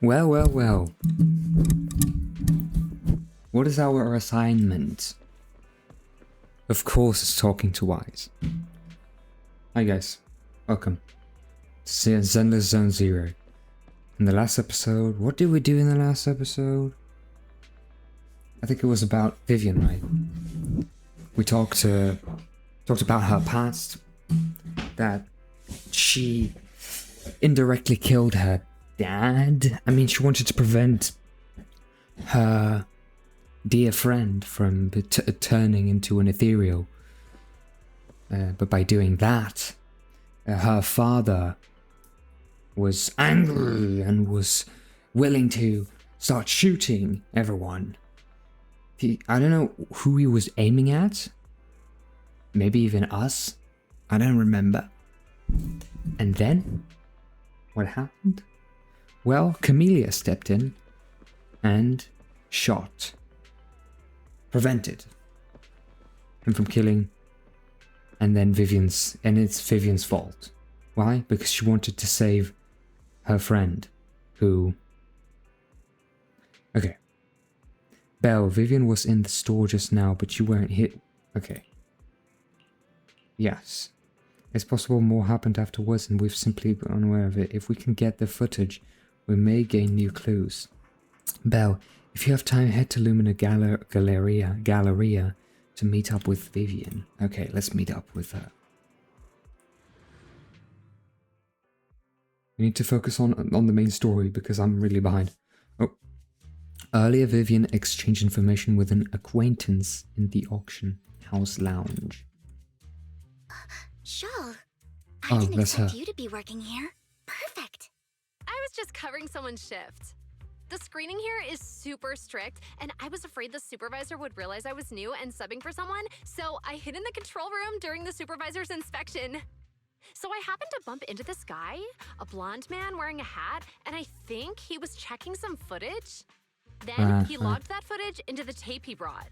Well, well, well. What is our assignment? Of course it's talking to Wise. Hi guys, welcome to Zenless Zone Zero. In the last episode, what did we do in the last episode? I think it was about Vivian, right? We talked about her past, that she indirectly killed her dad. I mean, she wanted to prevent her dear friend from turning into an ethereal. But by doing that, her father was angry and was willing to start shooting everyone. I don't know who he was aiming at. Maybe even us. I don't remember. And then, what happened? Well, Camellia stepped in and shot. Prevented him from killing. And then it's Vivian's fault. Why? Because she wanted to save her friend, who... Okay. Belle, Vivian was in the store just now, but you weren't hit. Okay. Yes. It's possible more happened afterwards and we've simply been unaware of it. If we can get the footage, we may gain new clues. Belle, if you have time, head to Lumina Galleria to meet up with Vivian. Okay, let's meet up with her. We need to focus on the main story because I'm really behind. Oh. Earlier, Vivian exchanged information with an acquaintance in the auction house lounge. Charles, I didn't that's expect her. you to be working here. Perfect. I was just covering someone's shift. The screening here is super strict, and I was afraid the supervisor would realize I was new and subbing for someone, so I hid in the control room during the supervisor's inspection. So I happened to bump into this guy, a blonde man wearing a hat, and I think he was checking some footage. Then he logged that footage into the tape he brought.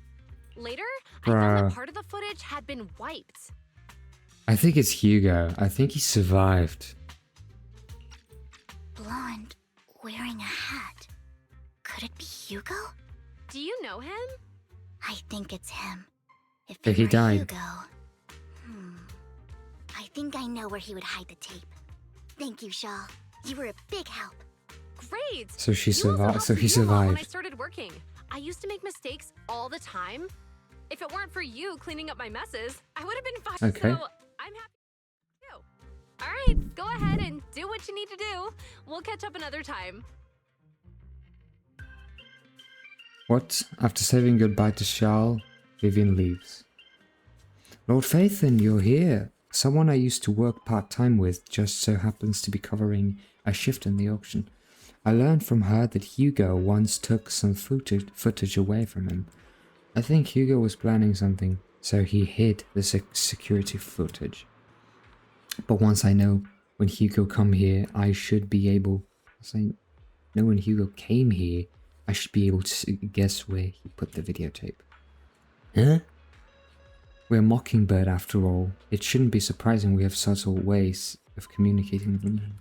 Later, I found that part of the footage had been wiped. I think it's Hugo. I think he survived. Blonde, wearing a hat. Could it be Hugo? Do you know him? I think it's him. If But it he were died. Hugo... I think I know where he would hide the tape. Thank you, Shaw. You were a big help. Great! So she You also survived. helped So he me a lot when I survived. started working. I used to make mistakes all the time. If it weren't for you cleaning up my messes, I would have been fine. Okay. So I'm happy too. All right, go ahead and do what you need to do. We'll catch up another time. What? After saying goodbye to Charles, Vivian leaves. Lord Phaethon, you're here. Someone I used to work part-time with just so happens to be covering a shift in the auction. I learned from her that Hugo once took some footage away from him. I think Hugo was planning something, so he hid the security footage. But once I know when Hugo come here, I should be able... know when Hugo came here, I should be able to guess where he put the videotape. Huh? We're Mockingbird after all. It shouldn't be surprising we have subtle ways of communicating with them.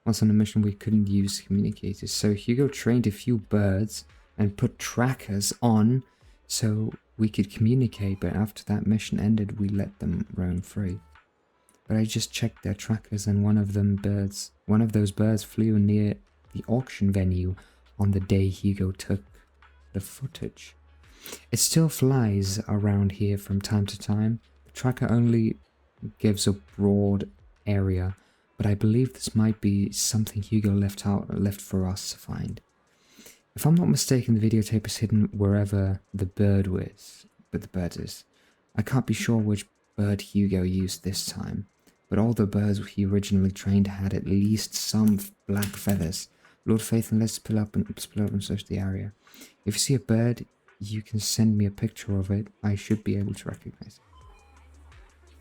Once on a mission we couldn't use communicators, so Hugo trained a few birds and put trackers on so we could communicate, but after that mission ended we let them roam free. But I just checked their trackers and one of those birds flew near the auction venue on the day Hugo took the footage. It still flies around here from time to time. The tracker only gives a broad area, but I believe this might be something Hugo left for us to find. If I'm not mistaken, the videotape is hidden wherever the bird is. I can't be sure which bird Hugo used this time, but all the birds he originally trained had at least some black feathers. Lord Phaethon, let's pull up and search the area. If you see a bird, you can send me a picture of it. I should be able to recognize it.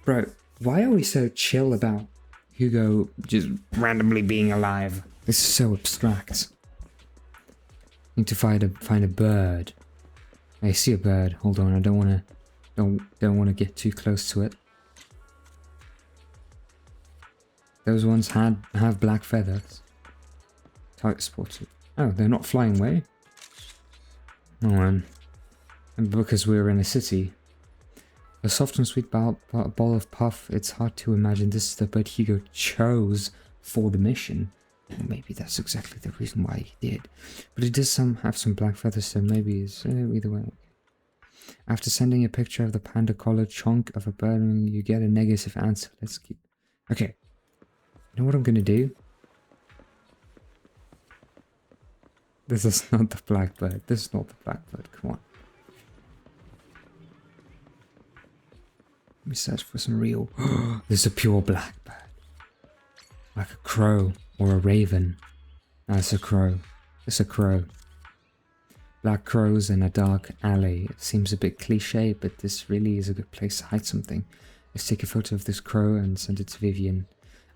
Bro, why are we so chill about Hugo just randomly being alive? This is so abstract. Need to find a bird. I see a bird. Hold on, I don't wanna get too close to it. Those ones have black feathers. Target spotted. Oh, they're not flying away? Oh man. And because we're in a city. A soft and sweet ball of puff, it's hard to imagine this is the bird Hugo chose for the mission. Or maybe that's exactly the reason why he did. But it does have some black feathers, so maybe it's either way. After sending a picture of the panda-collared chunk of a bird, you get a negative answer. Let's keep... Okay. You know what I'm gonna do? This is not the blackbird. This is not the blackbird. Come on. Let me search for some real... This is a pure blackbird. Like a crow or a raven. No, it's a crow. It's a crow. Black crows in a dark alley. It seems a bit cliche, but this really is a good place to hide something. Let's take a photo of this crow and send it to Vivian.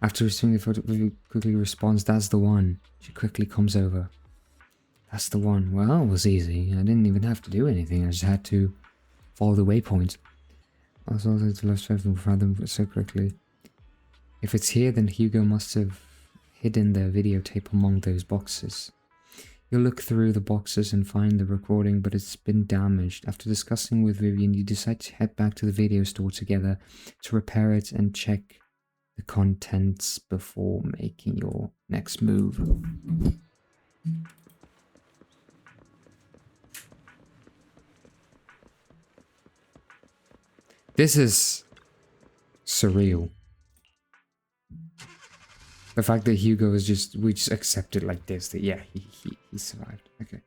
After receiving the photo, Vivian quickly responds, "That's the one." She quickly comes over. That's the one. Well, it was easy. I didn't even have to do anything. I just had to follow the waypoint. I was also to left side and found them so quickly. If it's here, then Hugo must have hidden the videotape among those boxes. You'll look through the boxes and find the recording, but it's been damaged. After discussing with Vivian, you decide to head back to the video store together to repair it and check the contents before making your next move. This is surreal. The fact that Hugo is we just accept it like this, that yeah, he survived. Okay.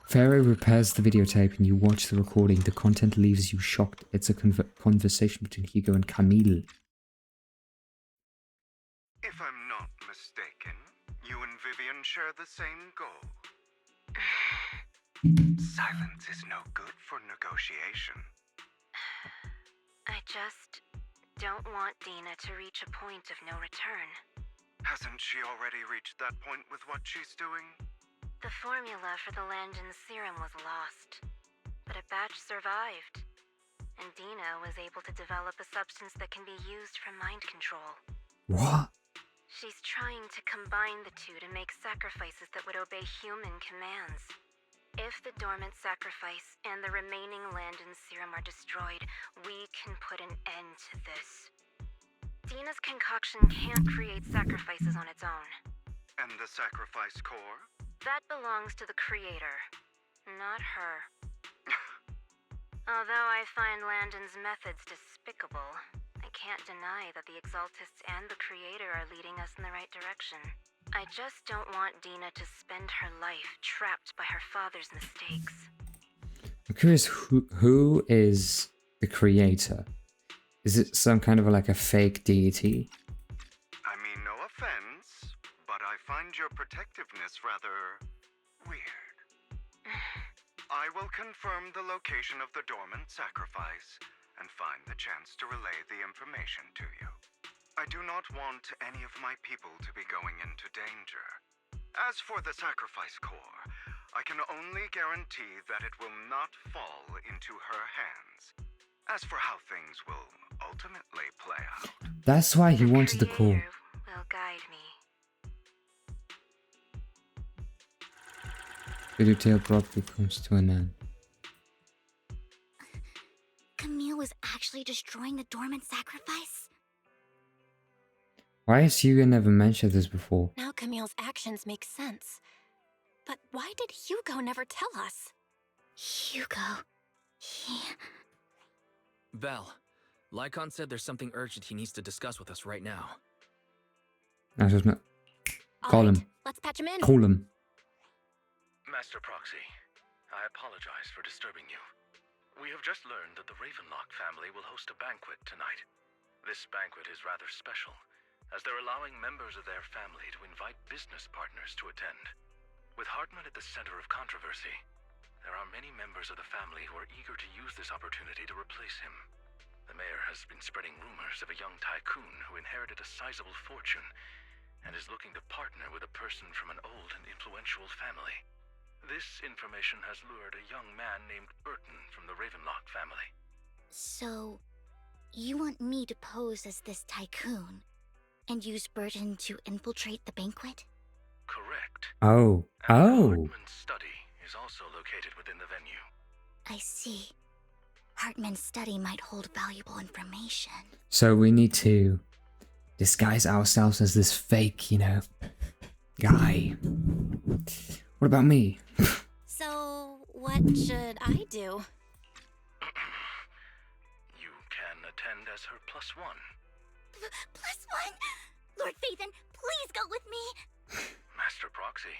Pharaoh repairs the videotape and you watch the recording. The content leaves you shocked. It's a conversation between Hugo and Camille. If I'm not mistaken, you and Vivian share the same goal. Silence is no good for negotiation. I just don't want Dina to reach a point of no return. Hasn't she already reached that point with what she's doing? The formula for the Landon serum was lost, but a batch survived, and Dina was able to develop a substance that can be used for mind control. What? She's trying to combine the two to make sacrifices that would obey human commands. If the dormant sacrifice and the remaining Landon serum are destroyed, we can put an end to this. Dina's concoction can't create sacrifices on its own. And the sacrifice core? That belongs to the creator, not her. Although I find Landon's methods despicable, I can't deny that the Exaltists and the creator are leading us in the right direction. I just don't want Dina to spend her life trapped by her father's mistakes. I'm curious, who is the creator? Is it some kind of like a fake deity? I mean, no offense, but I find your protectiveness rather weird. I will confirm the location of the dormant sacrifice and find the chance to relay the information to you. I do not want any of my people to be going into danger. As for the sacrifice core, I can only guarantee that it will not fall into her hands. As for how things will ultimately play out... That's why he wanted the core. Will guide me. Videotape abruptly comes to an end. Camille was actually destroying the dormant sacrifice? Why has Hugo never mentioned this before? Now Camille's actions make sense. But why did Hugo never tell us? Hugo... Val, Lycon said there's something urgent he needs to discuss with us right now. I just know. All Call right, him. let's patch him in. Call him. Master Proxy, I apologize for disturbing you. We have just learned that the Ravenlock family will host a banquet tonight. This banquet is rather special, as they're allowing members of their family to invite business partners to attend. With Hartman at the center of controversy, there are many members of the family who are eager to use this opportunity to replace him. The mayor has been spreading rumors of a young tycoon who inherited a sizable fortune and is looking to partner with a person from an old and influential family. This information has lured a young man named Burton from the Ravenlock family. So, you want me to pose as this tycoon and use Burton to infiltrate the banquet? correct. Oh. And Oh. Hartman's study is also located within the venue. I see. Hartman's study might hold valuable information. So we need to disguise ourselves as this fake, guy. What about me? So, what should I do? You can attend as her +1. +1? Lord Phaethon, please go with me. Master Proxy,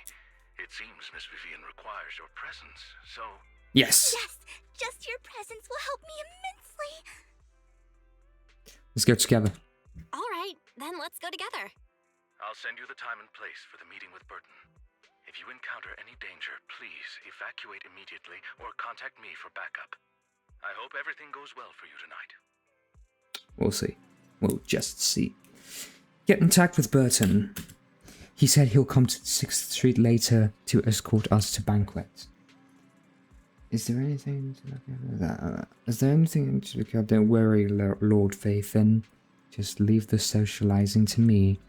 it seems Miss Vivian requires your presence, so... Yes. Yes, just your presence will help me immensely. Let's go together. All right, then let's go together. I'll send you the time and place for the meeting with Burton. If you encounter any danger, please evacuate immediately or contact me for backup. I hope everything goes well for you tonight. We'll see. We'll just see. Get in touch with Burton. He said he'll come to 6th Street later to escort us to banquet. Is there anything to look at? Is there anything to look at? Don't worry, Lord Phaethon. Just leave the socializing to me.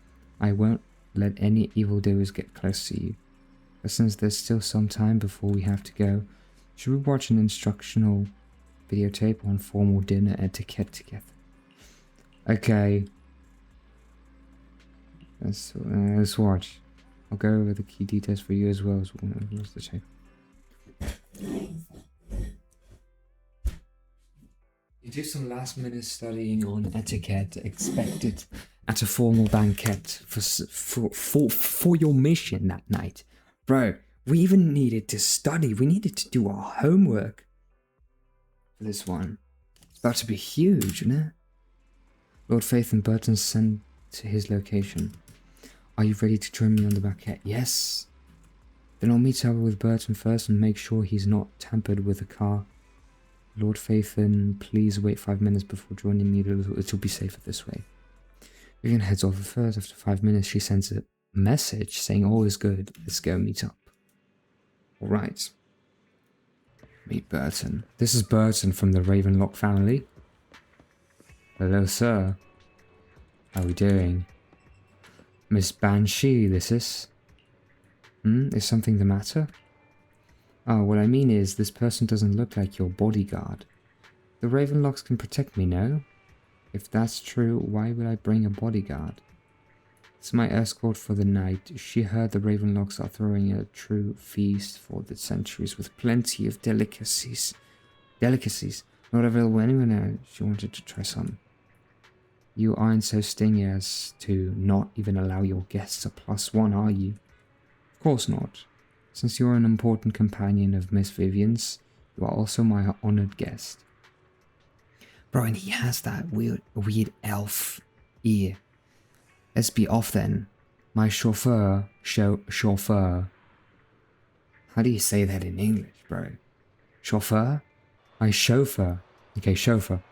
I won't let any evildoers get close to you. But since there's still some time before we have to go, should we watch an instructional videotape on formal dinner etiquette together? Okay. Let's watch. I'll go over the key details for you as well as the tape. You do some last minute studying on etiquette expected at a formal banquet for your mission that night. Bro, we even needed to study. We needed to do our homework for this one. It's about to be huge, isn't it? Lord Faith and Burton sent to his location. Are you ready to join me on the banquet? Yes. Then I'll meet up with Burton first and make sure he's not tampered with the car. Lord Phaethon, please wait 5 minutes before joining me. It'll be safer this way. Vivian heads off first. After 5 minutes, she sends a message saying all is good. Let's go meet up. Alright. Meet Burton. This is Burton from the Ravenlock family. Hello, sir. How are we doing? Miss Banshee, this is. Is something the matter? Oh, what I mean is, this person doesn't look like your bodyguard. The Ravenlocks can protect me, no? If that's true, why would I bring a bodyguard? It's my escort for the night. She heard the Ravenlocks are throwing a true feast for the centuries with plenty of delicacies. Not available anywhere now. She wanted to try some. You aren't so stingy as to not even allow your guests a +1, are you? Of course not. Since you're an important companion of Miss Vivian's, you are also my honored guest. Bro, and he has that weird elf ear. Let's be off then. My chauffeur. How do you say that in English, bro? Chauffeur? My chauffeur. Okay, chauffeur.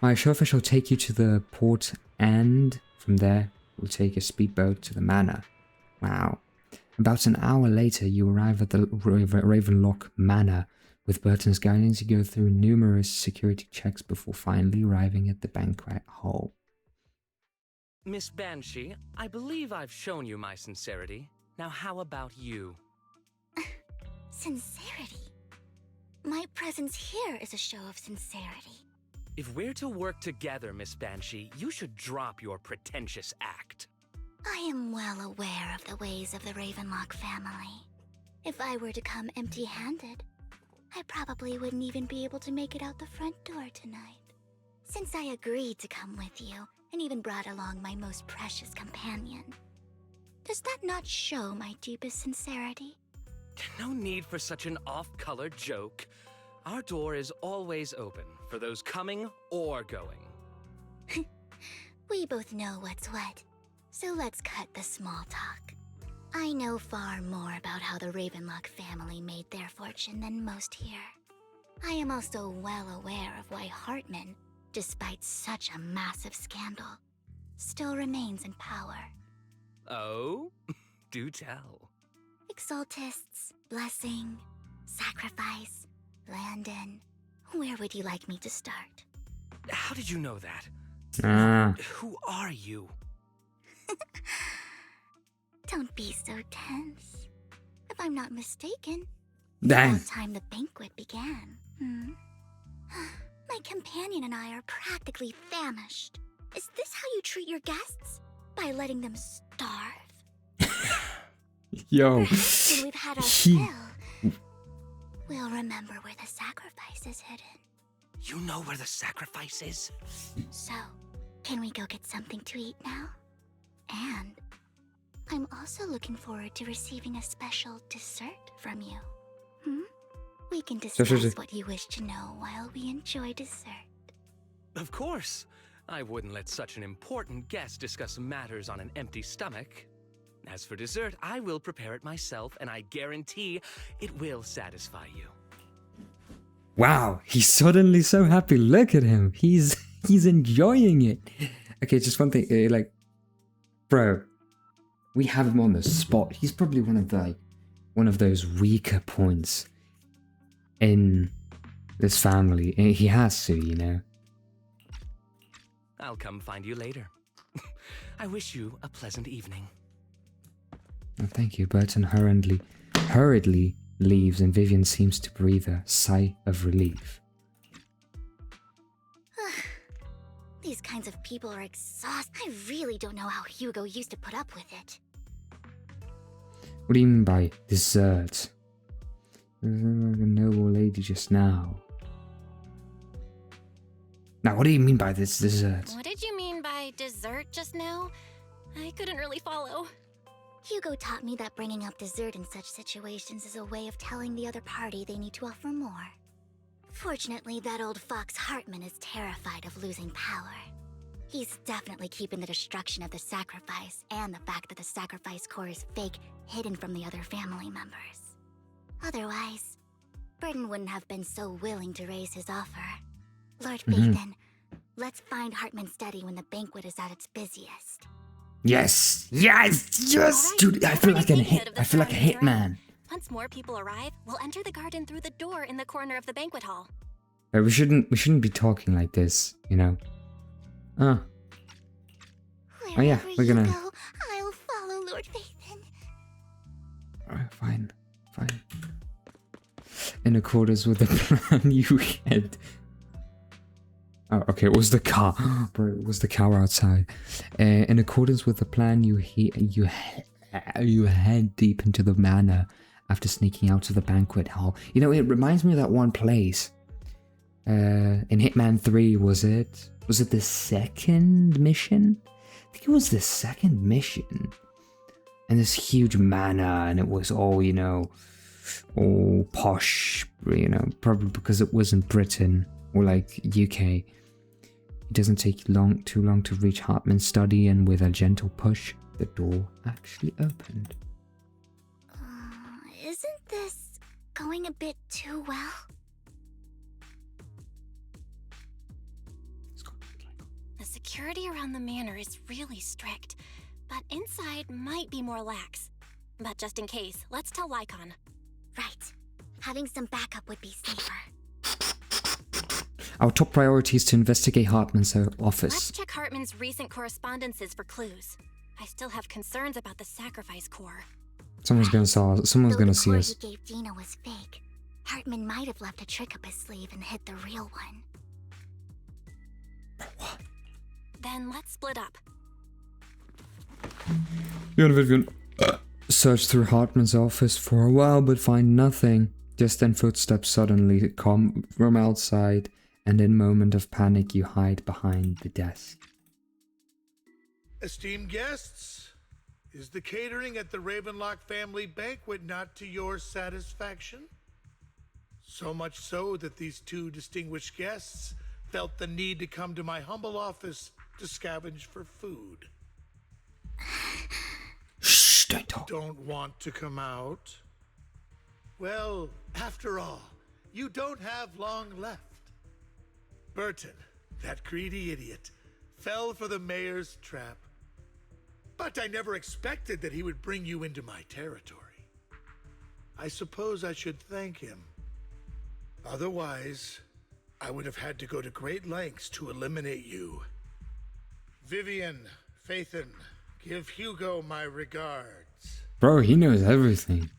My chauffeur shall take you to the port and from there we'll take a speedboat to the manor. Wow. About an hour later, you arrive at the Ravenlock Manor. With Burton's guidance, you go through numerous security checks before finally arriving at the banquet hall. Miss Banshee, I believe I've shown you my sincerity. Now how about you? Sincerity? My presence here is a show of sincerity. If we're to work together, Miss Banshee, you should drop your pretentious act. I am well aware of the ways of the Ravenlock family. If I were to come empty-handed, I probably wouldn't even be able to make it out the front door tonight. Since I agreed to come with you, and even brought along my most precious companion, does that not show my deepest sincerity? No need for such an off-color joke. Our door is always open for those coming or going. We both know what's what. So let's cut the small talk. I know far more about how the Ravenlock family made their fortune than most here. I am also well aware of why Hartman, despite such a massive scandal, still remains in power. Oh? Do tell. Exaltists, blessing, sacrifice, Landon. Where would you like me to start? How did you know that? Ah. Who are you? Don't be so tense. If I'm not mistaken, Dang. about time the banquet began. My companion and I are practically famished. Is this how you treat your guests? By letting them starve? Yo. When we've had our He- fill, we'll remember where the sacrifice is hidden. You know where the sacrifice is? So, can we go get something to eat now? And I'm also looking forward to receiving a special dessert from you. We can discuss sure. what you wish to know while we enjoy dessert. Of course. I wouldn't let such an important guest discuss matters on an empty stomach. As for dessert, I will prepare it myself, and I guarantee it will satisfy you. Wow, he's suddenly so happy. Look at him. He's enjoying it. Okay, just one thing. Like, bro, we have him on the spot. He's probably one of those weaker points in this family. He has to, you know. I'll come find you later. I wish you a pleasant evening. Oh, thank you. Burton hurriedly leaves, and Vivian seems to breathe a sigh of relief. These kinds of people are exhausting. I really don't know how Hugo used to put up with it. What do you mean by dessert? A noble lady just now. Now, what do you mean by this dessert? What did you mean by dessert just now? I couldn't really follow. Hugo taught me that bringing up dessert in such situations is a way of telling the other party they need to offer more. Fortunately, that old fox Hartman is terrified of losing power. He's definitely keeping the destruction of the sacrifice and the fact that the sacrifice core is fake hidden from the other family members. Otherwise, Burton wouldn't have been so willing to raise his offer. Lord Phaethon, let's find Hartman's study when the banquet is at its busiest. Yes, yes, yes, Alright, dude! I feel we're like a taking hit. note of the I feel like a surroundings, right? hitman. Once more people arrive, we'll enter the garden through the door in the corner of the banquet hall. We shouldn't be talking like this, you know. Oh yeah, Wherever we're gonna. you go, I'll follow Lord Phaethon. Alright, fine. In accordance with the plan you had. Oh, okay, it was the car. Bro, it was the car outside. In accordance with the plan, you head deep into the manor after sneaking out of the banquet hall. You know, it reminds me of that one place. In Hitman 3, was it? Was it the second mission? I think it was the second mission. And this huge manor, and it was all, you know, all posh, you know, probably because it was in Britain or like UK. It doesn't take too long to reach Hartman's study, and with a gentle push, the door actually opened. Isn't this going a bit too well? The security around the manor is really strict, but inside might be more lax. But just in case, let's tell Lycon. Right. Having some backup would be safer. Our top priority is to investigate Hartman's office. Let's check Hartman's recent correspondences for clues. I still have concerns about the sacrifice core. Someone's gonna see The us. core he gave Dina was fake. Hartman might have left a trick up his sleeve and hid the real one. What? Then let's split up. You and Vivian search through Hartman's office for a while, but find nothing. Just then footsteps suddenly come from outside, and in a moment of panic you hide behind the desk. Esteemed guests, is the catering at the Ravenlock family banquet not to your satisfaction? So much so that these two distinguished guests felt the need to come to my humble office to scavenge for food. Shh, don't talk. Don't want to come out? Well, after all, you don't have long left. Burton, that greedy idiot, fell for the mayor's trap. But I never expected that he would bring you into my territory. I suppose I should thank him. Otherwise, I would have had to go to great lengths to eliminate you. Vivian, Phaethon, give Hugo my regards. Bro, he knows everything.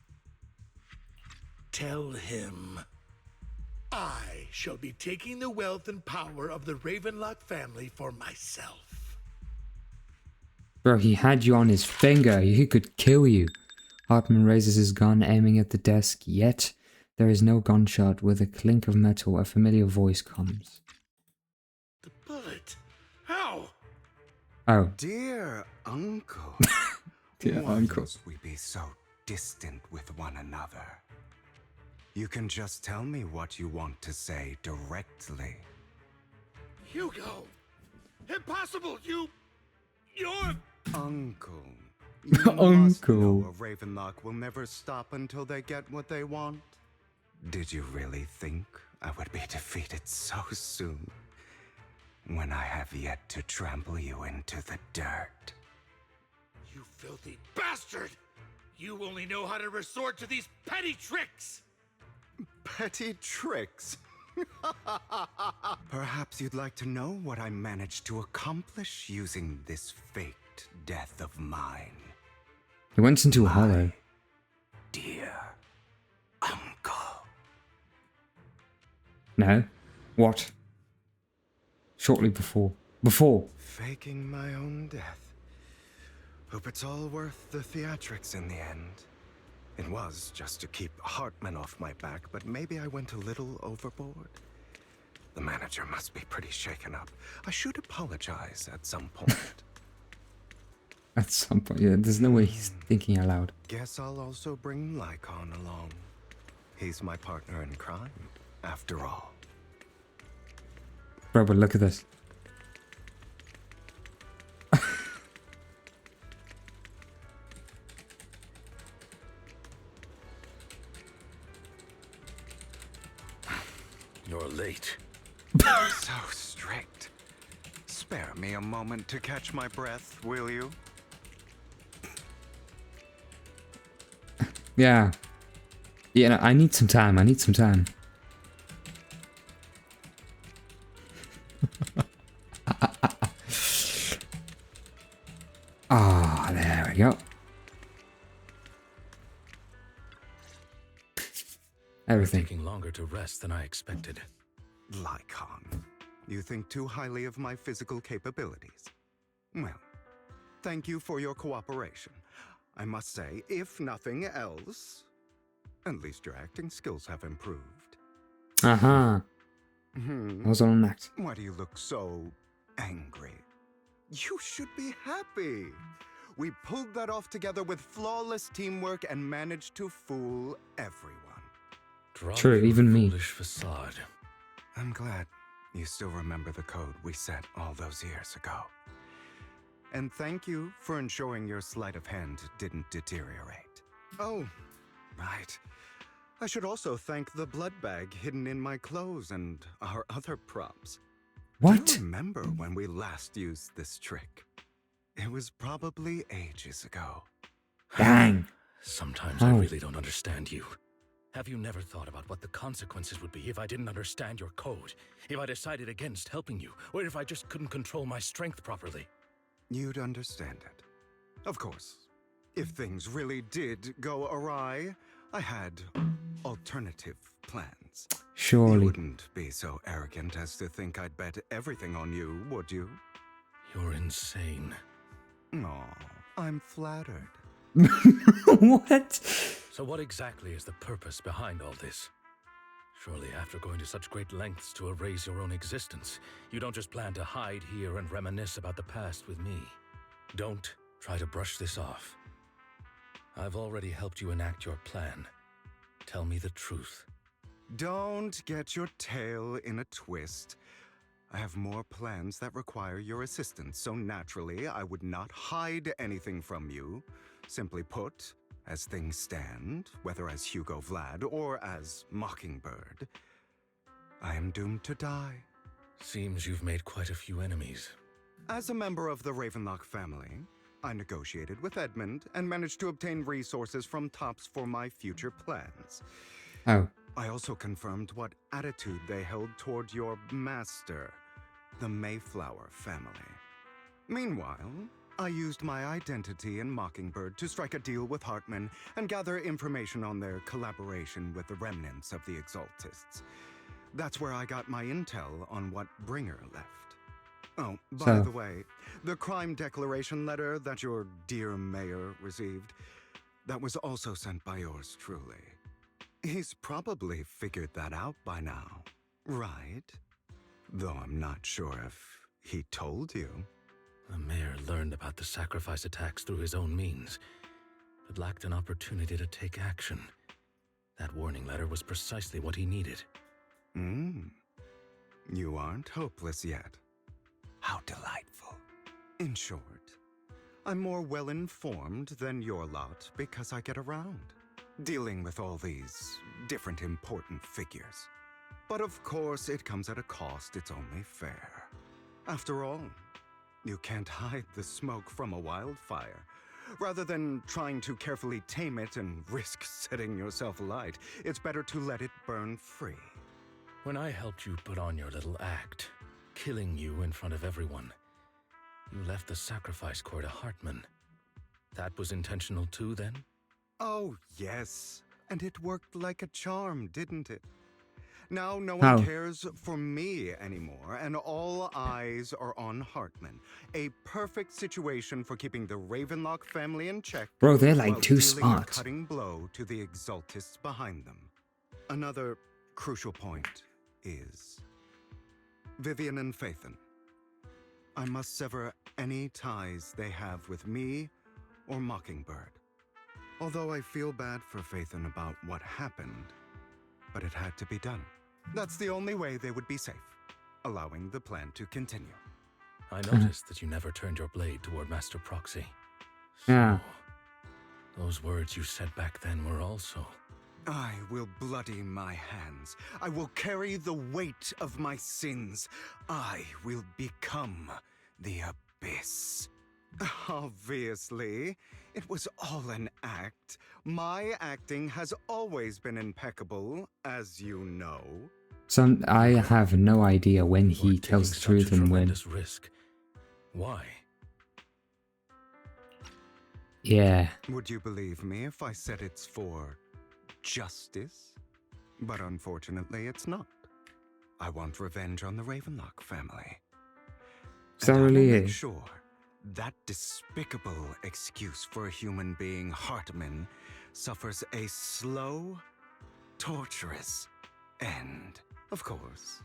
Tell him I shall be taking the wealth and power of the Ravenlock family for myself. Bro, he had you on his finger. He could kill you. Hartman raises his gun, aiming at the desk, yet there is no gunshot. With a clink of metal, a familiar voice comes. The bullet? How? Oh. Dear uncle. Dear Why uncle. must we be so distant with one another? You can just tell me what you want to say directly. Hugo! Impossible! You're... Uncle. You must know Uncle. a Ravenlock will never stop until they get what they want. Did you really think I would be defeated so soon? When I have yet to trample you into the dirt. You filthy bastard! You only know how to resort to these petty tricks! Petty tricks? Perhaps you'd like to know what I managed to accomplish using this faked death of mine. He went into a hollow. Dear uncle. No. What? Shortly before. Faking my own death. Hope it's all worth the theatrics in the end. It was just to keep Hartman off my back, but maybe I went a little overboard. The manager must be pretty shaken up. I should apologize at some point. At some point, yeah, there's no way he's thinking out loud. Guess I'll also bring Lycon along. He's my partner in crime, after all. Bro, but look at this. You're late. So strict. Spare me a moment to catch my breath, will you? Yeah. Yeah, no, I need some time. Ah, there we go. Everything. Taking longer to rest than I expected. Lycon, you think too highly of my physical capabilities. Well, thank you for your cooperation. I must say, if nothing else, at least your acting skills have improved. Uh-huh. I was on an act. Why do you look so angry? You should be happy. We pulled that off together with flawless teamwork and managed to fool everyone. Drop True, your even me. foolish facade. I'm glad you still remember the code we set all those years ago. And thank you for ensuring your sleight of hand didn't deteriorate. Oh, right. I should also thank the blood bag hidden in my clothes and our other props. What? Do you remember when we last used this trick? It was probably ages ago. Dang. Sometimes Oh. I really don't understand you. Have you never thought about what the consequences would be if I didn't understand your code? If I decided against helping you? Or if I just couldn't control my strength properly? You'd understand it. Of course, if things really did go awry, I had alternative plans. You Surely. wouldn't be so arrogant as to think I'd bet everything on you, would you? You're insane. Aw, I'm flattered. What? So what exactly is the purpose behind all this? Surely after going to such great lengths to erase your own existence, you don't just plan to hide here and reminisce about the past with me. Don't try to brush this off. I've already helped you enact your plan. Tell me the truth. Don't get your tail in a twist. I have more plans that require your assistance, so naturally I would not hide anything from you. Simply put, as things stand, whether as Hugo Vlad or as Mockingbird, I am doomed to die. Seems you've made quite a few enemies. As a member of the Ravenlock family, I negotiated with Edmund and managed to obtain resources from Tops for my future plans. Oh. I also confirmed what attitude they held toward your master, the Mayflower family. Meanwhile, I used my identity in Mockingbird to strike a deal with Hartman and gather information on their collaboration with the remnants of the Exaltists. That's where I got my intel on what Bringer left. Oh, by the way, the crime declaration letter that your dear mayor received, that was also sent by yours truly. He's probably figured that out by now, right? Though I'm not sure if he told you. The mayor learned about the sacrifice attacks through his own means, but lacked an opportunity to take action. That warning letter was precisely what he needed. You aren't hopeless yet. How delightful. In short, I'm more well-informed than your lot because I get around, dealing with all these different important figures. But of course, it comes at a cost, it's only fair. After all, you can't hide the smoke from a wildfire. Rather than trying to carefully tame it and risk setting yourself alight, it's better to let it burn free. When I helped you put on your little act, killing you in front of everyone, you left the sacrifice core to Hartman. That was intentional too, then? Oh, yes. And it worked like a charm, didn't it? Now no one cares for me anymore, and all eyes are on Hartman. A perfect situation for keeping the Ravenlock family in check. Bro, they're like while too dealing smart. a cutting blow to the Exaltists behind them. Another crucial point is Vivian and Phaethon. I must sever any ties they have with me or Mockingbird. Although I feel bad for Phaethon about what happened, but it had to be done. That's the only way they would be safe, allowing the plan to continue. I noticed that you never turned your blade toward Master Proxy. Yeah. So, those words you said back then were also... I will bloody my hands. I will carry the weight of my sins. I will become the Abyss. Obviously, it was all an act. My acting has always been impeccable, as you know. So I have no idea when he tells the truth and when. Risk. Why? Yeah. Would you believe me if I said it's for justice? But unfortunately, it's not. I want revenge on the Ravenlock family. Is that really make it? sure that despicable excuse for a human being, Hartman, suffers a slow, torturous end. Of course.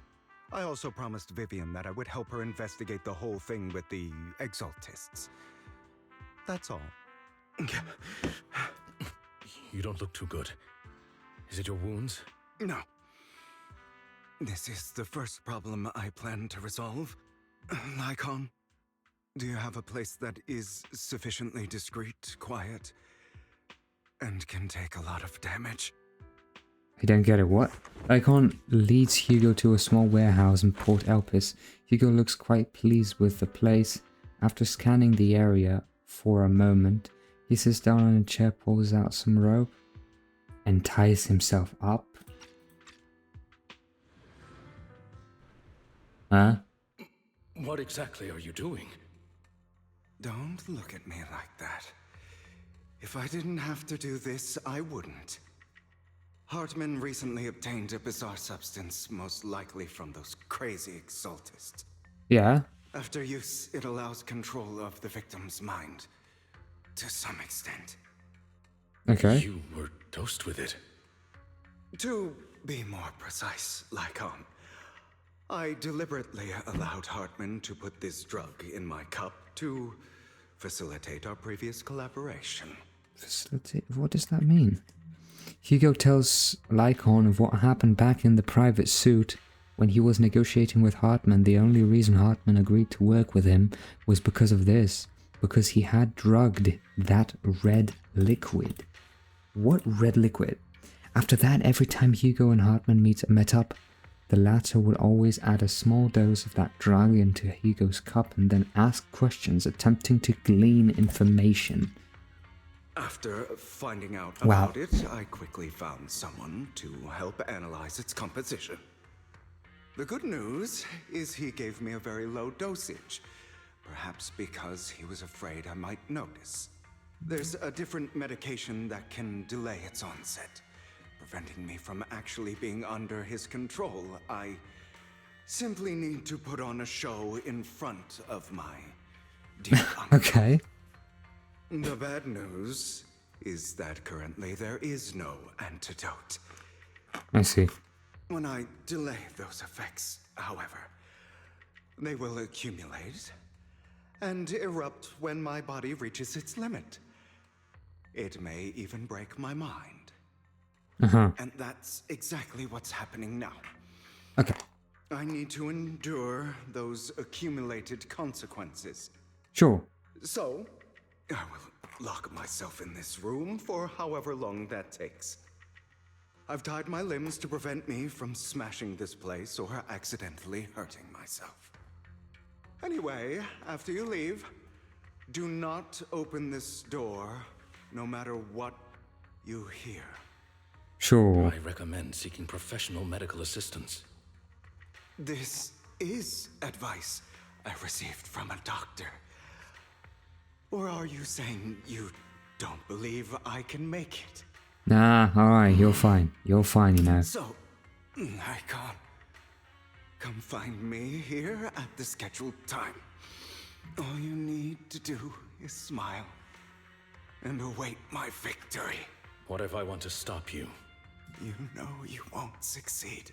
I also promised Vivian that I would help her investigate the whole thing with the Exaltists. That's all. You don't look too good. Is it your wounds? No. This is the first problem I plan to resolve. Lycon, do you have a place that is sufficiently discreet, quiet, and can take a lot of damage? I don't get it. What? Icon leads Hugo to a small warehouse in Port Elpis. Hugo looks quite pleased with the place. After scanning the area for a moment, he sits down on a chair, pulls out some rope, and ties himself up. Huh? What exactly are you doing? Don't look at me like that. If I didn't have to do this, I wouldn't. Hartman recently obtained a bizarre substance, most likely from those crazy Exaltists. Yeah. After use, it allows control of the victim's mind. To some extent. Okay. You were dosed with it. To be more precise, Lycon, I deliberately allowed Hartman to put this drug in my cup to facilitate our previous collaboration. Facilitate? What does that mean? Hugo tells Lycon of what happened back in the private suit when he was negotiating with Hartman. The only reason Hartman agreed to work with him was because of this. Because he had drugged that red liquid. What red liquid? After that, every time Hugo and Hartman met up, the latter would always add a small dose of that drug into Hugo's cup and then ask questions, attempting to glean information. After finding out about it, I quickly found someone to help analyze its composition. The good news is he gave me a very low dosage. Perhaps because he was afraid I might notice. There's a different medication that can delay its onset, preventing me from actually being under his control. I simply need to put on a show in front of my dear uncle. Okay. The bad news is that currently there is no antidote. I see. When I delay those effects, however, they will accumulate and erupt when my body reaches its limit. It may even break my mind. Uh-huh. And that's exactly what's happening now. Okay. I need to endure those accumulated consequences. Sure. So, I will lock myself in this room for however long that takes. I've tied my limbs to prevent me from smashing this place or accidentally hurting myself. Anyway, after you leave, do not open this door, no matter what you hear. Sure. I recommend seeking professional medical assistance. This is advice I received from a doctor. Or are you saying you don't believe I can make it? Nah, alright, you're fine. You're fine, you know. So, I can't. Come find me here at the scheduled time. All you need to do is smile and await my victory. What if I want to stop you? You know you won't succeed.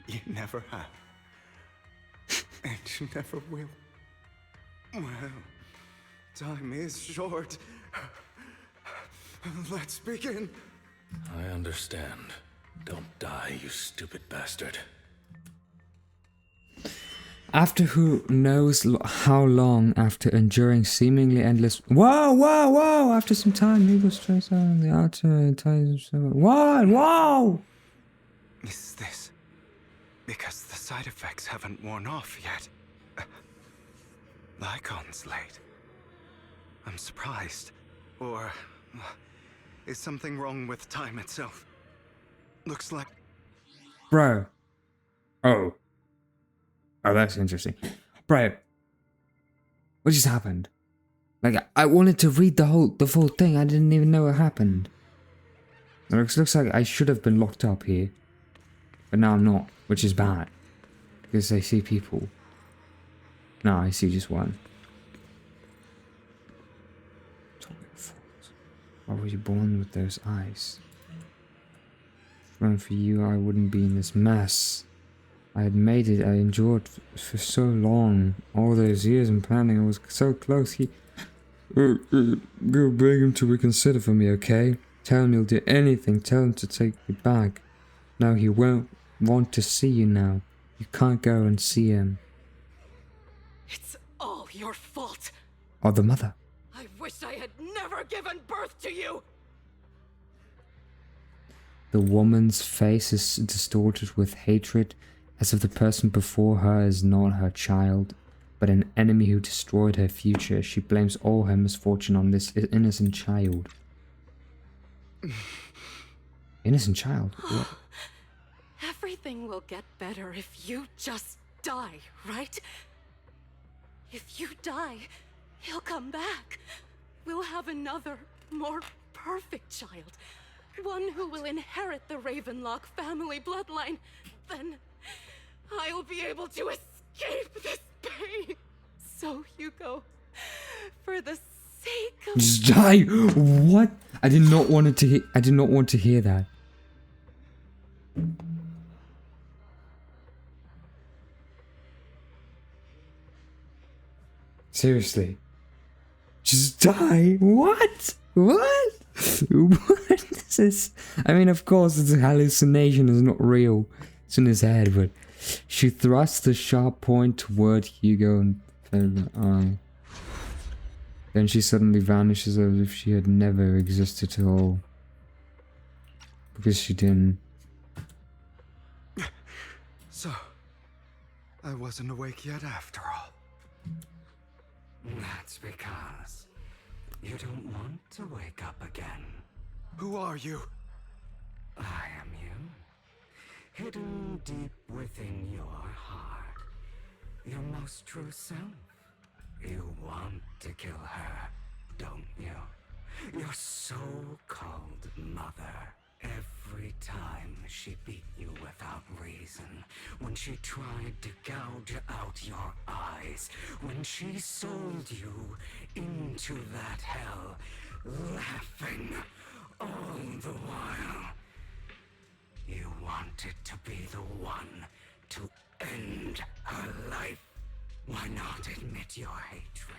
You never have. And you never will. Well, time is short. Let's begin. I understand. Don't die, you stupid bastard. After who knows how long, after enduring seemingly endless... Whoa! After some time, Hugo strikes out on the outer and ties himself... What? Whoa! Is this because the side effects haven't worn off yet? The icon's late. I'm surprised. Or is something wrong with time itself? Looks like... Bro. Oh, that's interesting. Bro. What just happened? Like, I wanted to read the full thing. I didn't even know what happened. It looks like I should have been locked up here. But now I'm not, which is bad. Because I see people. No, I see just one. Why were you born with those eyes? If it weren't for you, I wouldn't be in this mess. I had made it. I endured for so long. All those years in planning. I was so close. Go beg him to reconsider for me, okay? Tell him you'll do anything. Tell him to take you back. No, he won't want to see you now. You can't go and see him. It's all your fault. Or the mother. I wish I had never given birth to you. The woman's face is distorted with hatred, as if the person before her is not her child, but an enemy who destroyed her future. She blames all her misfortune on this innocent child. Innocent child? What? Everything will get better if you just die, right? If you die, he'll come back. We'll have another, more perfect child. One who will inherit the Ravenlock family bloodline. Then I'll be able to escape this pain. So, Hugo, for the sake of... Just die! What? I did not want to hear that. Seriously. Just die? What? What? What is this? I mean, of course, it's a hallucination. It's not real. It's in his head, but she thrusts the sharp point toward Hugo and the eye. Then she suddenly vanishes as if she had never existed at all. Because she didn't. So, I wasn't awake yet after all. That's because you don't want to wake up again. Who are you? I am you, hidden deep within your heart. your most true self. You want to kill her, don't you? Your so-called mother. Every time she beat you without reason, when she tried to gouge out your eyes, when she sold you into that hell, laughing all the while. You wanted to be the one to end her life. Why not admit your hatred?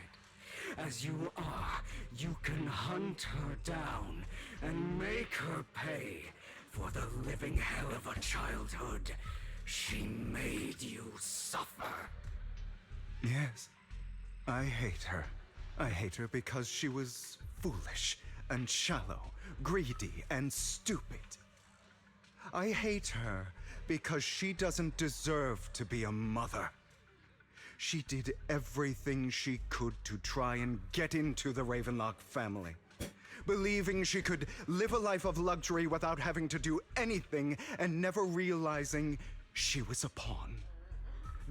As you are, you can hunt her down and make her pay for the living hell of a childhood she made you suffer. Yes, I hate her. I hate her because she was foolish and shallow, greedy and stupid. I hate her because she doesn't deserve to be a mother. She did everything she could to try and get into the Ravenlock family, believing she could live a life of luxury without having to do anything and never realizing she was a pawn,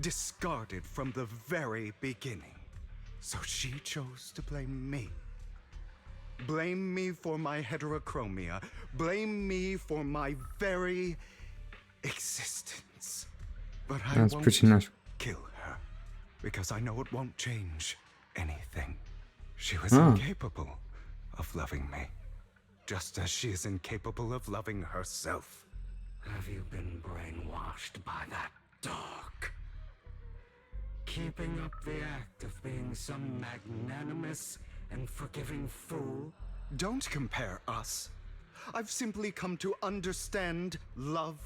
discarded from the very beginning. So she chose to blame me. Blame me for my heterochromia. Blame me for my very existence. But I That's won't pretty nice. kill her, because I know it won't change anything. She was Ah. incapable of loving me, just as she is incapable of loving herself. Have you been brainwashed by that dog? Keeping up the act of being some magnanimous and forgiving fool? Don't compare us. I've simply come to understand love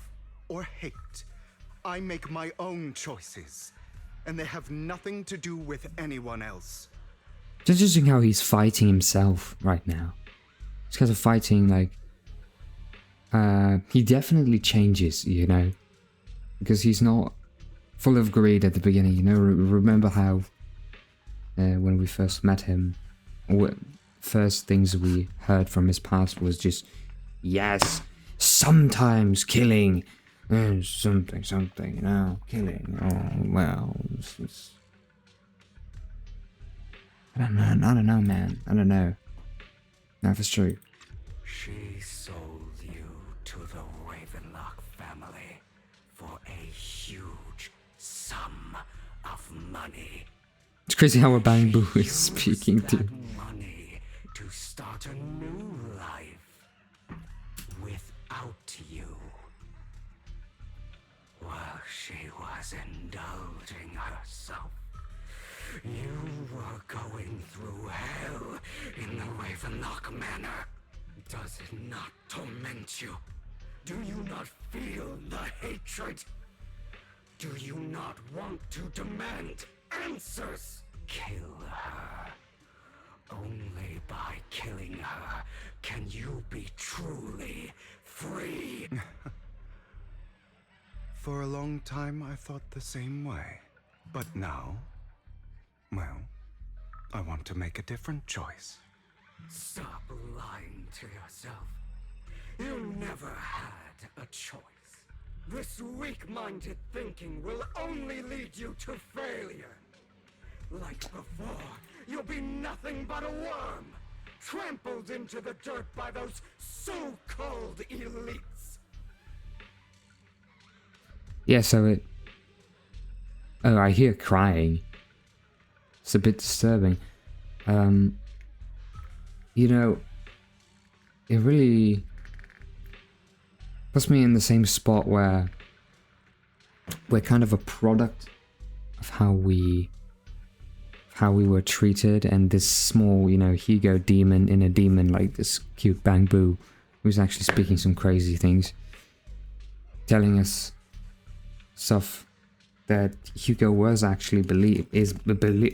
or hate. I make my own choices, and they have nothing to do with anyone else. It's interesting how he's fighting himself right now. He's kind of fighting like... he definitely changes, you know. Because he's not full of greed at the beginning, you know. Remember how when we first met him, first things we heard from his past was just, yes, sometimes killing, something, you know, killing. Oh, well, it's I don't know, man. I don't know. No, if it's true. She sold you to the Ravenlock family for a huge sum of money. It's crazy how a bamboo She is used speaking to. that money to start a new life without you. While she was indulging herself, you were going through hell in the Ravenlock Manor. Does it not torment you? Do you not feel the hatred? Do you not want to demand answers? Kill her. Only by killing her can you be truly free. For a long time, I thought the same way. But now, well, I want to make a different choice. Stop lying to yourself. You never had a choice. This weak-minded thinking will only lead you to failure. Like before, you'll be nothing but a worm, trampled into the dirt by those so-called elites. Yeah, so it... Oh, I hear crying. It's a bit disturbing. You know, it really puts me in the same spot where we're kind of a product of how we were treated, and this small, you know, Hugo demon in a demon, like this cute bamboo, who's actually speaking some crazy things, telling us stuff that Hugo was actually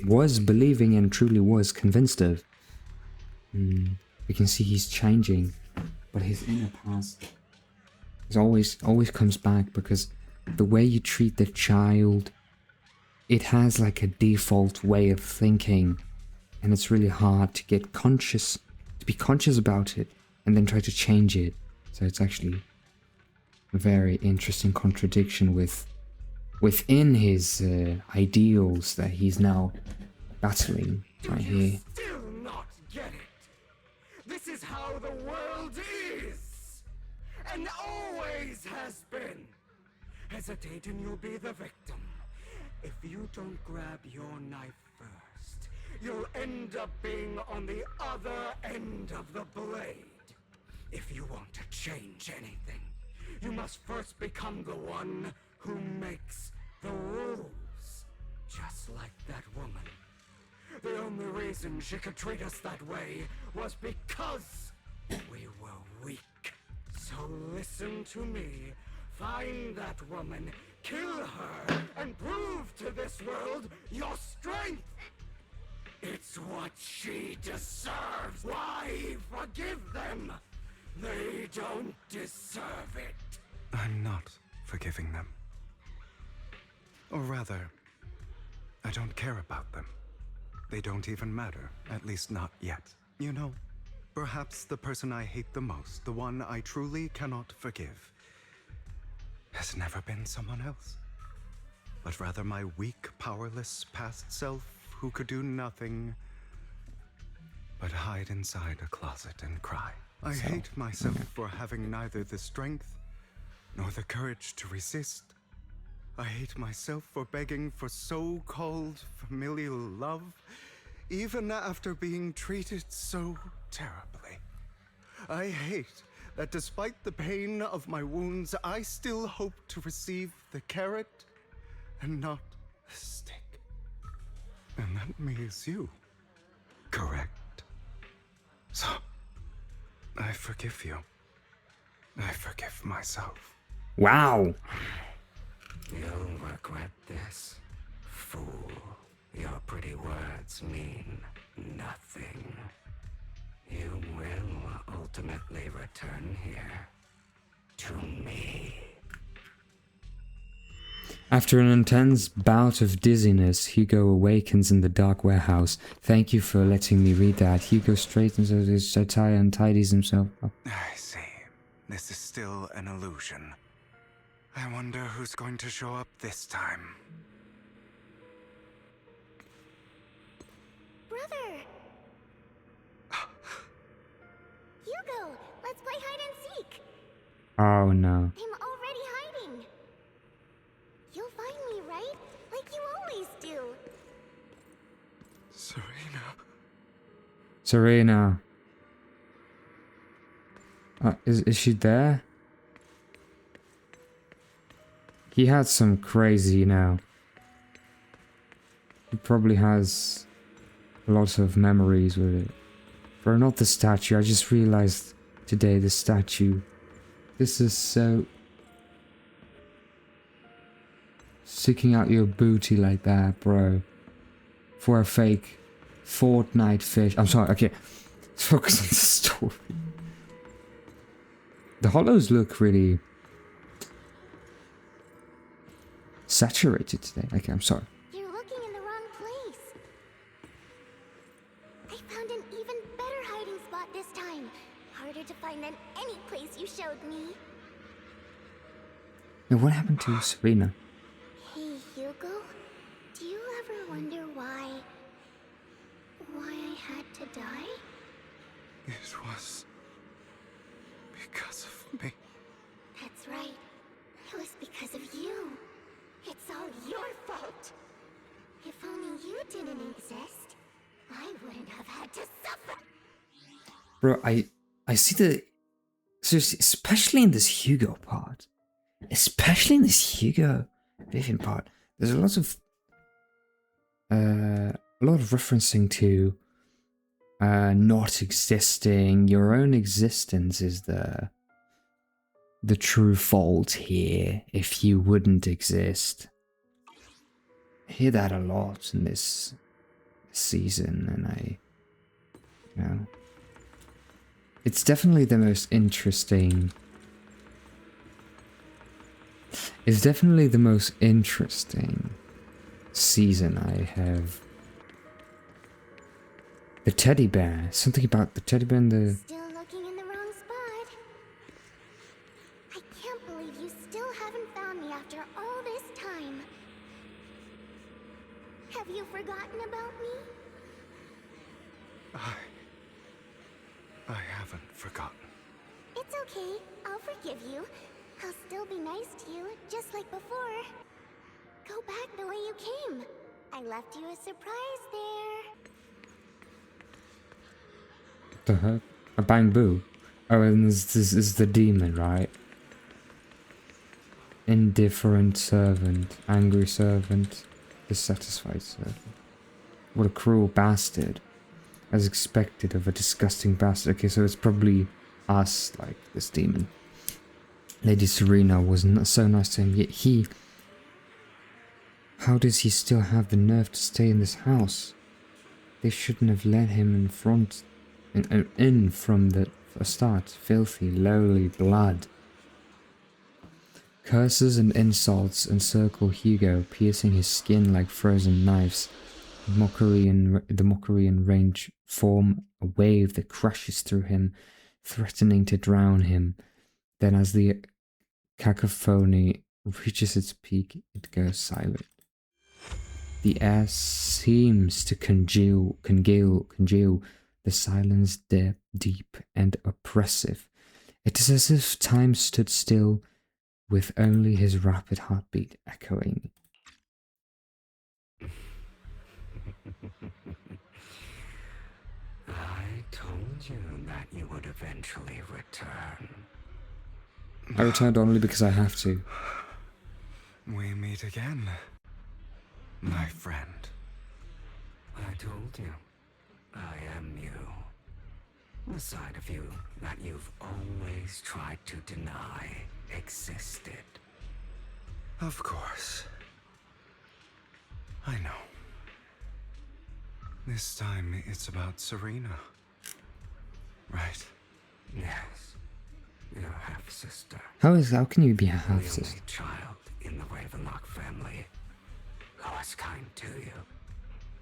was believing and truly was convinced of. We can see he's changing, but his inner past is always comes back, because the way you treat the child, it has like a default way of thinking, and it's really hard to be conscious about it and then try to change it. So it's actually a very interesting contradiction with within his ideals that he's now battling right here. Still not get it. This is how the world is, and always has been. Hesitate and you'll be the victim. If you don't grab your knife first, you'll end up being on the other end of the blade. If you want to change anything, you must first become the one who makes the rules. Just like that woman. The only reason she could treat us that way was because we were weak. So listen to me. Find that woman, kill her, and prove to this world your strength. It's what she deserves. Why forgive them? They don't deserve it. I'm not forgiving them. Or rather, I don't care about them. They don't even matter, at least not yet. You know, perhaps the person I hate the most, the one I truly cannot forgive, has never been someone else, but rather my weak, powerless past self who could do nothing but hide inside a closet and cry. I hate myself for having neither the strength nor the courage to resist. I hate myself for begging for so-called familial love, even after being treated so terribly. I hate that despite the pain of my wounds, I still hope to receive the carrot and not the stick. And that means you, correct? So, I forgive you. I forgive myself. Wow. You'll regret this, fool. Your pretty words mean nothing. You will ultimately return here to me. After an intense bout of dizziness, Hugo awakens in the dark warehouse. Thank you for letting me read that. Hugo straightens out his attire and tidies himself up. I see. This is still an illusion. I wonder who's going to show up this time. Brother! Hugo, let's play hide and seek. Oh no. I'm already hiding. You'll find me, right? Like you always do. Serena. Serena. Is she there? He had some crazy, you know. He probably has a lot of memories with it. Bro, not the statue. I just realized today the statue. This is so... Sticking out your booty like that, bro. For a fake Fortnite fish. I'm sorry, okay. Let's focus on the story. The hollows look really... saturated today. Okay, I'm sorry. You're looking in the wrong place. I found an even better hiding spot this time. Harder to find than any place you showed me. Now, what happened to Serena? Hey, Hugo. Do you ever wonder why I had to die? It was because of me. That's right. It was because of you. It's all your fault. If only you didn't exist, I wouldn't have had to suffer. Bro, I see the... Seriously, especially in this Hugo part. Especially in this Hugo Vivian part. There's a lot of referencing to not existing. Your own existence is the true fault here if you wouldn't exist. I hear that a lot in this season, and you know, it's definitely the most interesting. It's definitely the most interesting season I have. The teddy bear. Something about the teddy bear and the... Still looking in the wrong spot. I can't believe believe you still haven't found me after all this time. Have you forgotten about me? I haven't forgotten. It's okay. I'll forgive you. I'll still be nice to you, just like before. Go back the way you came. I left you a surprise there. The heck? A bamboo? Oh, and this is the demon, right? Indifferent servant, angry servant, dissatisfied servant. What a cruel bastard. As expected of a disgusting bastard. Okay, so it's probably us, like this demon. Lady Serena was not so nice to him, yet he... How does he still have the nerve to stay in this house? They shouldn't have let him in from the start. Filthy, lowly blood. Curses and insults encircle Hugo, piercing his skin like frozen knives. The mockery and rage form a wave that crashes through him, threatening to drown him. Then as the cacophony reaches its peak, it goes silent. The air seems to congeal, the silence deep and oppressive. It is as if time stood still, with only his rapid heartbeat echoing. I told you that you would eventually return. I returned only because I have to. We meet again, my friend. I told you, I am you. The side of you that you've always tried to deny existed. Of course. I know. This time it's about Serena. Right? Yes, your half-sister. How can you be a The half-sister? only child in the Ravenlock family who was kind to you.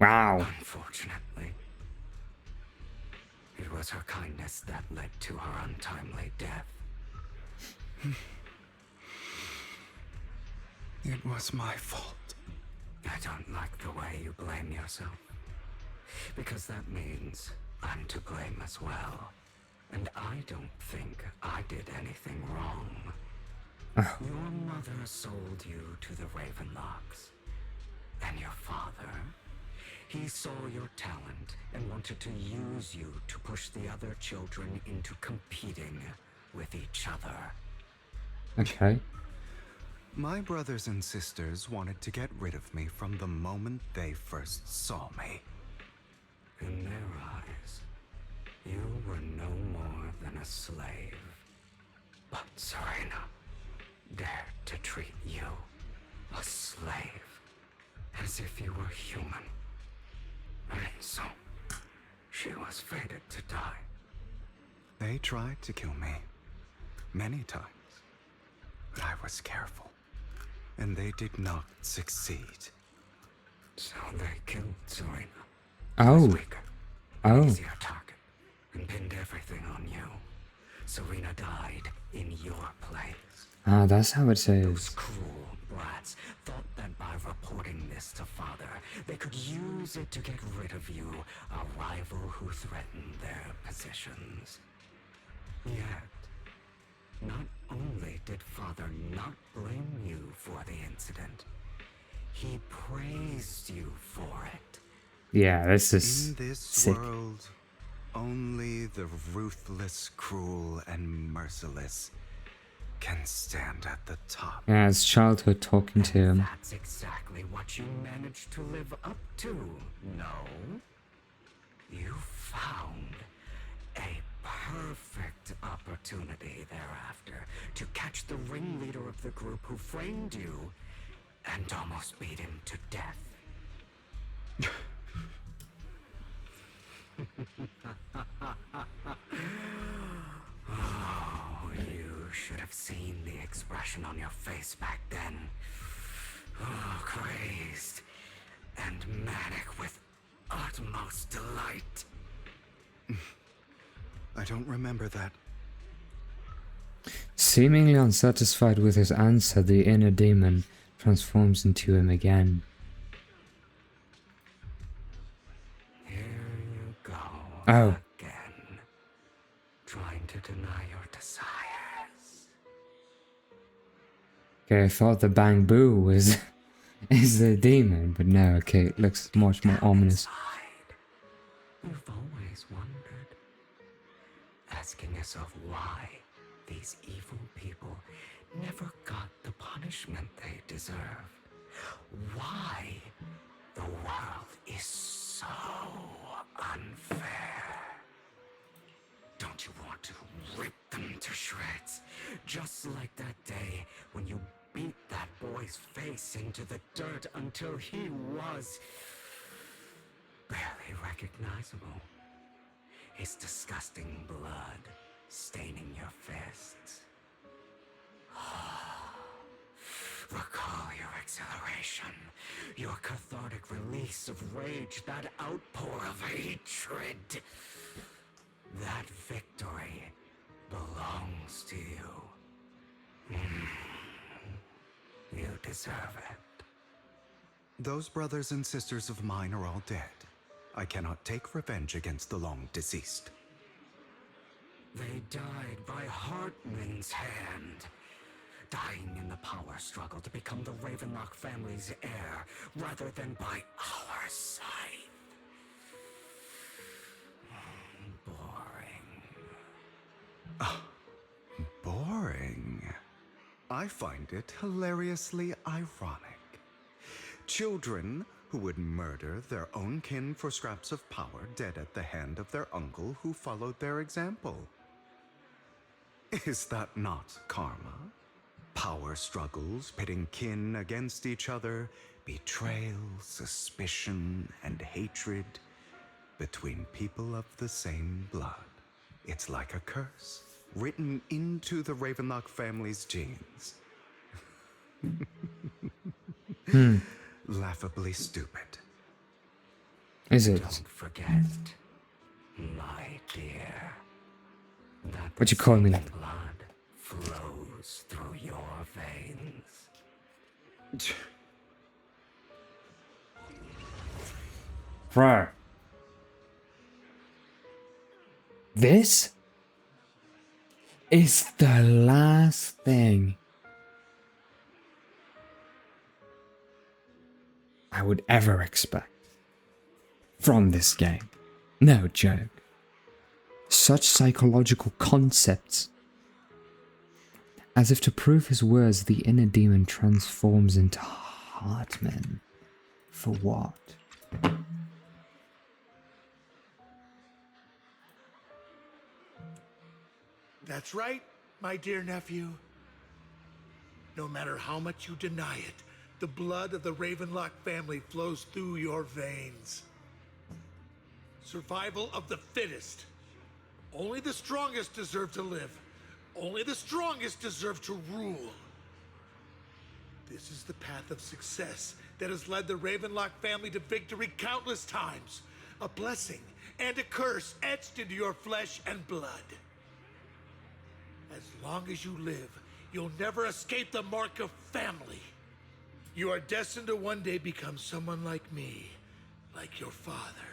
Wow. Unfortunately, it was her kindness that led to her untimely death. It was my fault. I don't like the way you blame yourself, because that means I'm to blame as well. And I don't think I did anything wrong. Your mother sold you to the Ravenlocks. And your father, he saw your talent and wanted to use you to push the other children into competing with each other. Okay. My brothers and sisters wanted to get rid of me from the moment they first saw me. In their eyes, you were no more than a slave. But Serena dared to treat you, a slave, as if you were human. And so, she was fated to die. They tried to kill me many times, but I was careful, and they did not succeed. So they killed Serena. Oh. Weaker, easier target, and pinned everything on you. Serena died in your place. Ah, that's how it Those says. cruel brats thought that by reporting this to Father, they could use it to get rid of you, a rival who threatened their positions. Yet, not only did Father not blame you for the incident, he praised you for it. Yeah, this is In this sick. world, only the ruthless, cruel, and merciless can stand at the top. Yeah, it's childhood talking to him. That's exactly what you managed to live up to, no? You found a perfect opportunity thereafter to catch the ringleader of the group who framed you and almost beat him to death. Oh, you should have seen the expression on your face back then. Oh, crazed and manic with utmost delight. I don't remember that. Seemingly unsatisfied with his answer, the inner demon transforms into him again. Here you go. Oh. Again. Trying to deny your desires. Okay, I thought the Bang Boo was is the demon, but no, okay, it looks much more ominous. You've always wondered, asking yourself why these evil people never got the punishment they deserved. Why the world is so unfair. Don't you want to rip them to shreds? Just like that day when you beat that boy's face into the dirt until he was barely recognizable. His disgusting blood staining your fists. Recall your exhilaration, your cathartic release of rage, that outpour of hatred. That victory belongs to you. You deserve it. Those brothers and sisters of mine are all dead. I cannot take revenge against the long deceased. They died by Hartman's hand. Dying in the power struggle to become the Ravenlock family's heir, rather than by our side. Boring. I find it hilariously ironic. Children who would murder their own kin for scraps of power dead at the hand of their uncle who followed their example. Is that not karma? Power struggles pitting kin against each other, betrayal, suspicion, and hatred between people of the same blood. It's like a curse, written into the Ravenlock family's genes. Laughably stupid. Is it? Don't forget, my dear, that What you call me? blood flows through your veins. Bro. This is the last thing I would ever expect from this game. No joke. Such psychological concepts. As if to prove his words, the inner demon transforms into Hartman. For what? That's right, my dear nephew. No matter how much you deny it, the blood of the Ravenlock family flows through your veins. Survival of the fittest. Only the strongest deserve to live. Only the strongest deserve to rule. This is the path of success that has led the Ravenlock family to victory countless times. A blessing and a curse etched into your flesh and blood. As long as you live, you'll never escape the mark of family. You are destined to one day become someone like me, like your father.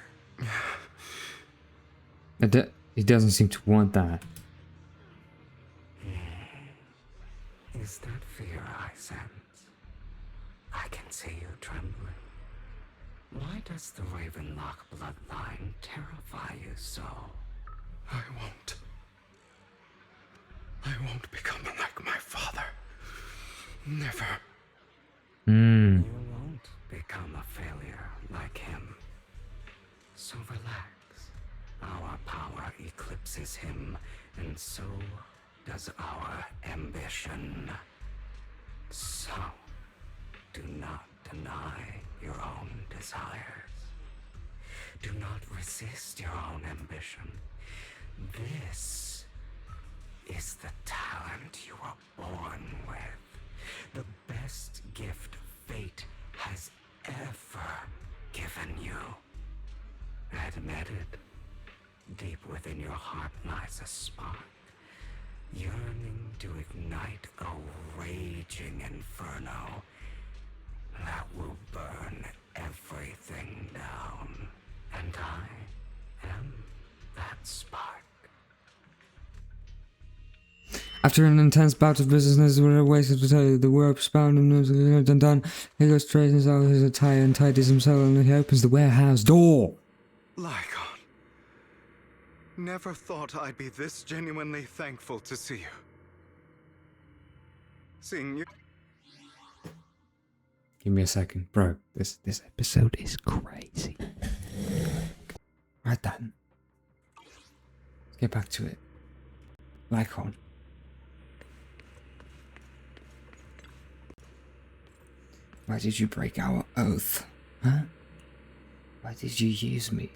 He doesn't seem to want that. Is that fear I sense? I can see you trembling. Why does the Ravenlock bloodline terrify you so? I won't become like my father. Never. You won't become a failure like him. So relax. Our power eclipses him, and so does our ambition. So, do not deny your own desires. Do not resist your own ambition. This is the talent you were born with. The best gift fate has ever given you. Admit it. Deep within your heart lies a spark, yearning to ignite a raging inferno that will burn everything down. And I am that spark. After an intense bout of business with a wasted potato, the warp's bound and done. Hugo straightens out his attire and tidies himself, and he opens the warehouse door. Lycon. Never thought I'd be this genuinely thankful to see you. Seeing you. Give me a second, bro. This episode is crazy. Right then. Let's get back to it. Lycon. Why did you break our oath? Huh? Why did you use me?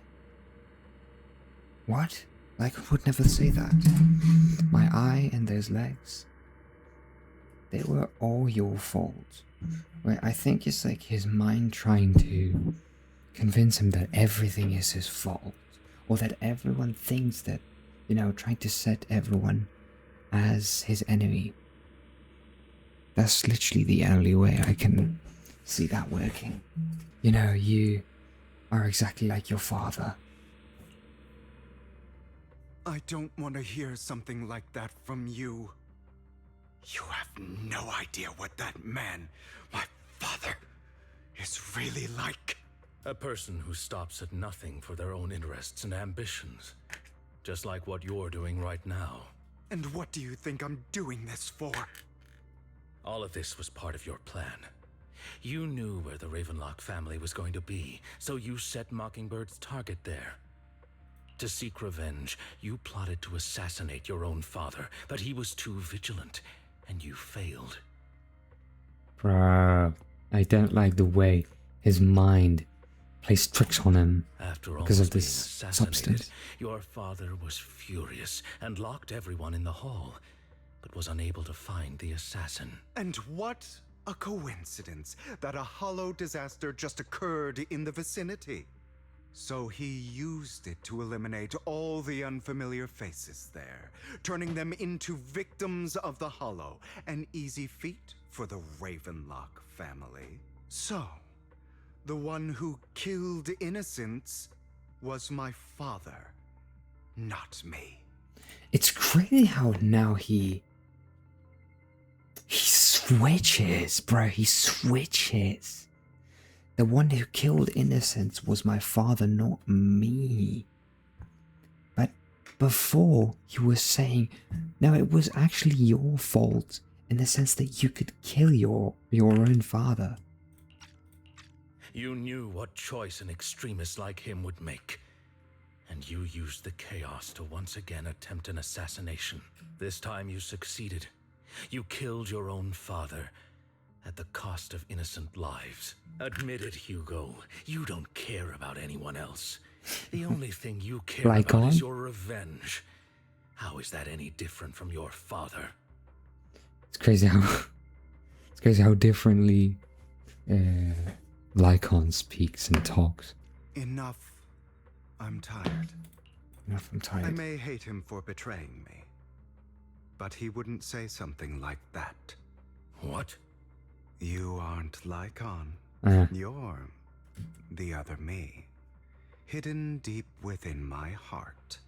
What? Lycon would never say that. My eye and those legs. They were all your fault. Wait, I think it's like his mind trying to convince him that everything is his fault. Or that everyone thinks that, you know, trying to set everyone as his enemy. That's literally the only way I can see that working. You know, you are exactly like your father. I don't want to hear something like that from you. You have no idea what that man, my father, is really like. A person who stops at nothing for their own interests and ambitions. Just like what you're doing right now. And what do you think I'm doing this for? All of this was part of your plan. You knew where the Ravenlock family was going to be, so you set Mockingbird's target there. To seek revenge, you plotted to assassinate your own father, but he was too vigilant, and you failed. Bruh, I don't like the way his mind plays tricks on him After because of almost being this assassinated, substance. your father was furious and locked everyone in the hall, but was unable to find the assassin. And what a coincidence that a hollow disaster just occurred in the vicinity. So he used it to eliminate all the unfamiliar faces there, turning them into victims of the hollow, an easy feat for the Ravenlock family. So, the one who killed innocents was my father, not me. It's crazy how now he switches, bro. He switches. The one who killed innocents was my father, not me. But before, you were saying, no, it was actually your fault in the sense that you could kill your own father. You knew what choice an extremist like him would make. And you used the chaos to once again attempt an assassination. This time you succeeded. You killed your own father at the cost of innocent lives. Admit it, Hugo. You don't care about anyone else. The only thing you care about is your revenge. How is that any different from your father? It's crazy how differently Lycon speaks and talks. Enough. I'm tired. Enough, I'm tired. I may hate him for betraying me, but he wouldn't say something like that. What? You aren't Lycon. You're the other me, hidden deep within my heart.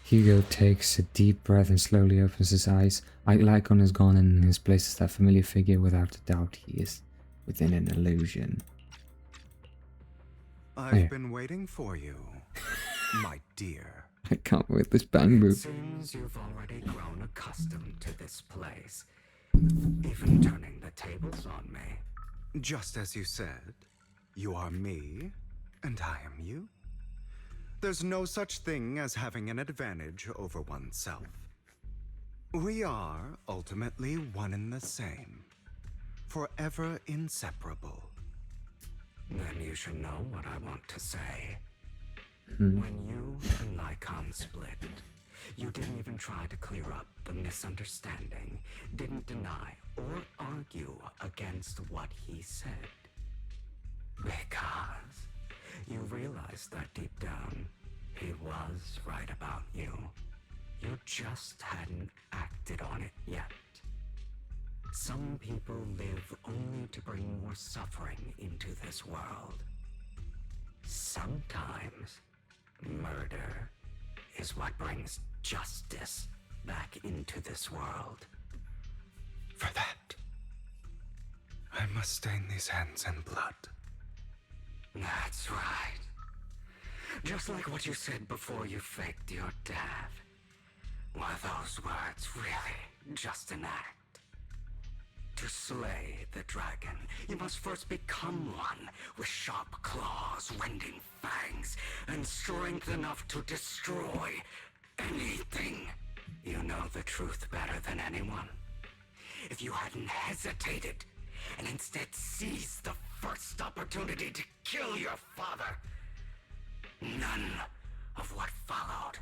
Hugo takes a deep breath and slowly opens his eyes. Lycon is gone, and in his place is that familiar figure. Without a doubt, he is within an illusion. I've been waiting for you, my dear. I can't wait this bang move. Seems you've already grown accustomed to this place, even turning the tables on me. Just as you said, you are me, and I am you. There's no such thing as having an advantage over oneself. We are ultimately one and the same, forever inseparable. Then you should know what I want to say. When you and Lycon split, you didn't even try to clear up the misunderstanding, didn't deny or argue against what he said. Because you realized that deep down, he was right about you. You just hadn't acted on it yet. Some people live only to bring more suffering into this world. Sometimes, murder is what brings justice back into this world. For that, I must stain these hands in blood. That's right. Just like what you said before you faked your death. Were those words really just an act? To slay the dragon, you must first become one with sharp claws, rending fangs, and strength enough to destroy anything. You know the truth better than anyone. If you hadn't hesitated and instead seized the first opportunity to kill your father, none of what followed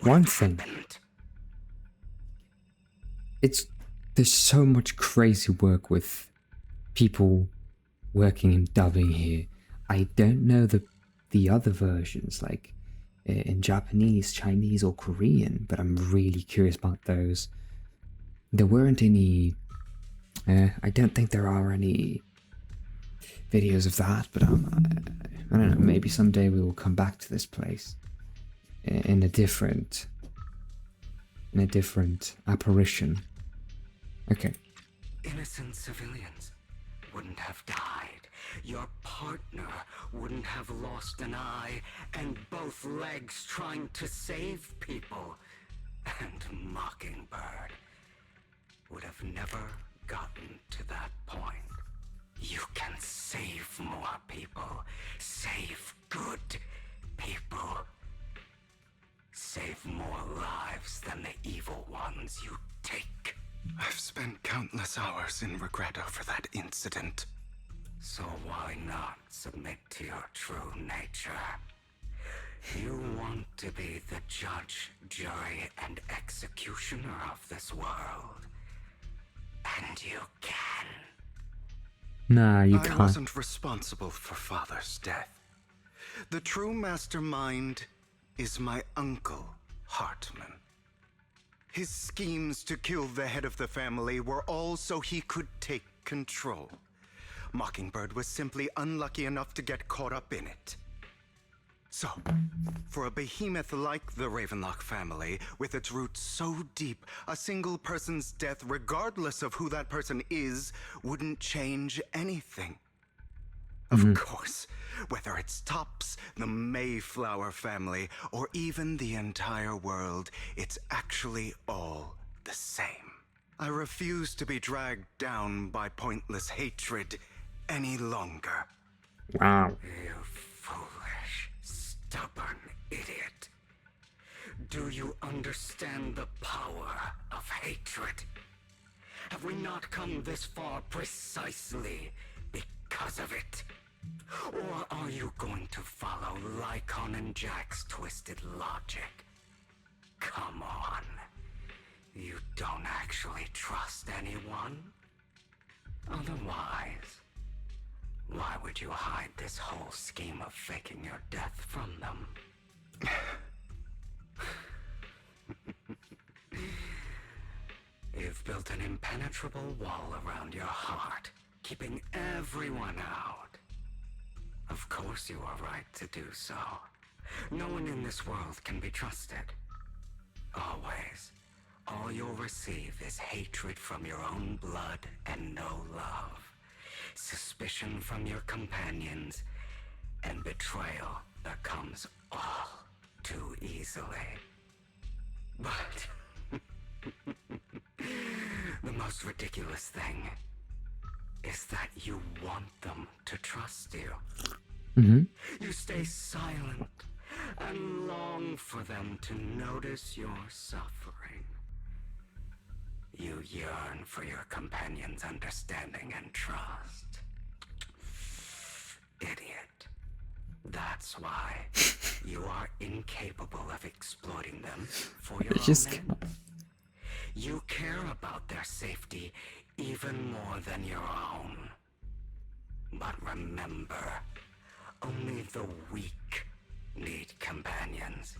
would One have thing. happened. There's so much crazy work with people working in dubbing here. I don't know the other versions, like in Japanese, Chinese, or Korean, but I'm really curious about those. There weren't any. I don't think there are any videos of that, but I don't know. Maybe someday we will come back to this place in a different apparition. Okay. Innocent civilians wouldn't have died. Your partner wouldn't have lost an eye and both legs trying to save people. And Mockingbird would have never gotten to that point. You can save more people. Save good people. Save more lives than the evil ones you take. I've spent countless hours in regret over that incident. So why not submit to your true nature? You want to be the judge, jury, and executioner of this world. And you can. Nah, you I can't. wasn't responsible for Father's death. The true mastermind is my uncle, Hartman. His schemes to kill the head of the family were all so he could take control. Mockingbird was simply unlucky enough to get caught up in it. So, for a behemoth like the Ravenlock family, with its roots so deep, a single person's death, regardless of who that person is, wouldn't change anything. Of course, whether it's Tops, the Mayflower family, or even the entire world, it's actually all the same. I refuse to be dragged down by pointless hatred any longer. Wow. You foolish, stubborn idiot. Do you understand the power of hatred? Have we not come this far precisely because of it? Or are you going to follow Lycon and Jack's twisted logic? Come on. You don't actually trust anyone? Otherwise, why would you hide this whole scheme of faking your death from them? You've built an impenetrable wall around your heart, keeping everyone out. Of course you are right to do so. No one in this world can be trusted. Always. All you'll receive is hatred from your own blood and no love. Suspicion from your companions, and betrayal that comes all too easily. But the most ridiculous thing is that you want them to trust you. You stay silent and long for them to notice your suffering. You yearn for your companion's understanding and trust. Idiot. That's why you are incapable of exploiting them for your own end. You care about their safety even more than your own. But remember, only the weak need companions.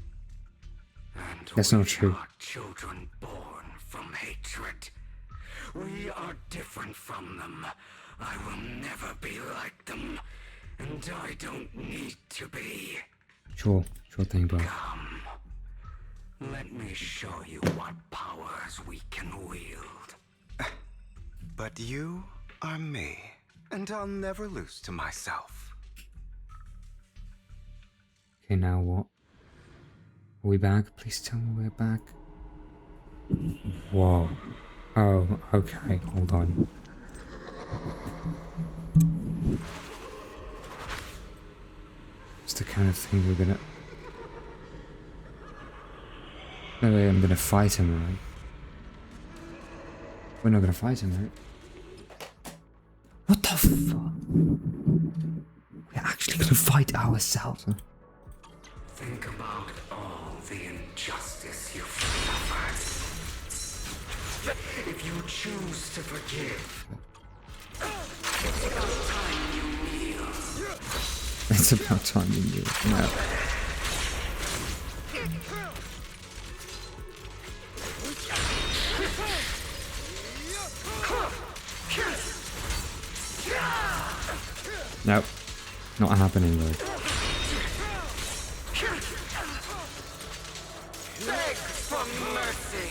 And That's we not true. are children born from hatred. We are different from them. I will never be like them. And I don't need to be. Sure thing, bro. Come. Let me show you what powers we can wield. But you are me, and I'll never lose to myself. Okay, now what? Are we back? Please tell me we're back. Whoa. Oh, okay, hold on. It's the kind of thing we're gonna... No way, I'm gonna fight him, right? We're not gonna fight him, right? What the fuck? We're actually gonna fight ourselves, huh? Think about all the injustice you've suffered. If you choose to forgive, it's about time you kneel. It's about time you knew. No. Nope. Not happening, though. Beg for mercy.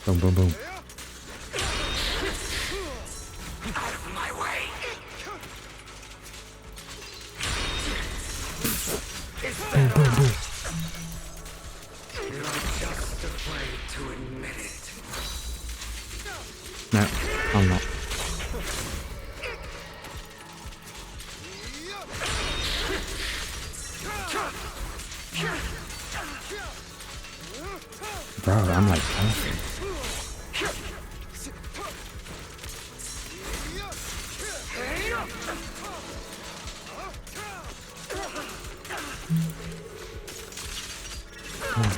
Boom, boom, boom. Out of my way. Is that all? You're just afraid to admit it. No, I'm not. Bro, I'm like perfect.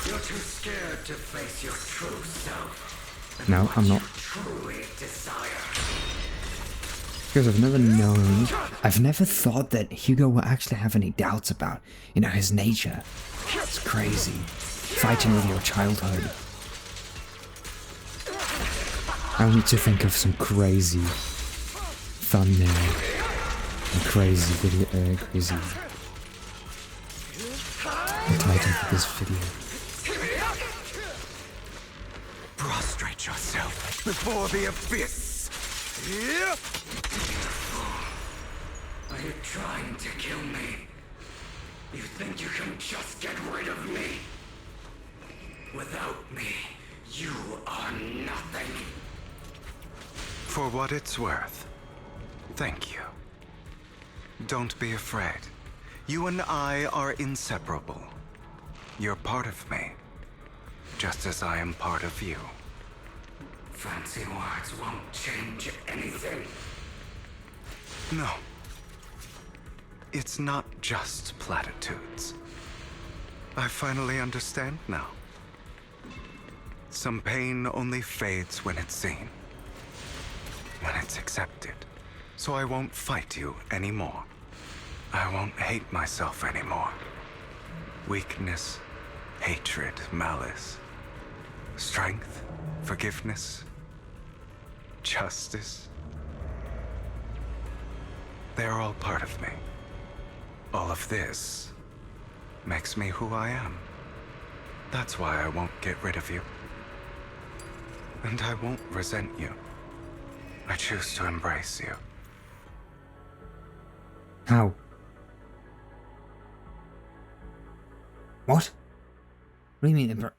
You're too scared to face your true self. No, I'm not. Truly desire. Because I've never thought that Hugo will actually have any doubts about, his nature. It's crazy. Fighting with your childhood. I need to think of some crazy thumbnail and crazy video, crazy title for this video. Prostrate yourself before the abyss. Are you trying to kill me? You think you can just get rid of me? Without me, you are nothing. For what it's worth, thank you. Don't be afraid. You and I are inseparable. You're part of me, just as I am part of you. Fancy words won't change anything. No. It's not just platitudes. I finally understand now. Some pain only fades when it's seen, when it's accepted. So I won't fight you anymore. I won't hate myself anymore. Weakness, hatred, malice, strength, forgiveness, justice. They're all part of me. All of this makes me who I am. That's why I won't get rid of you. And I won't resent you. I choose to embrace you. How? What? What do you mean?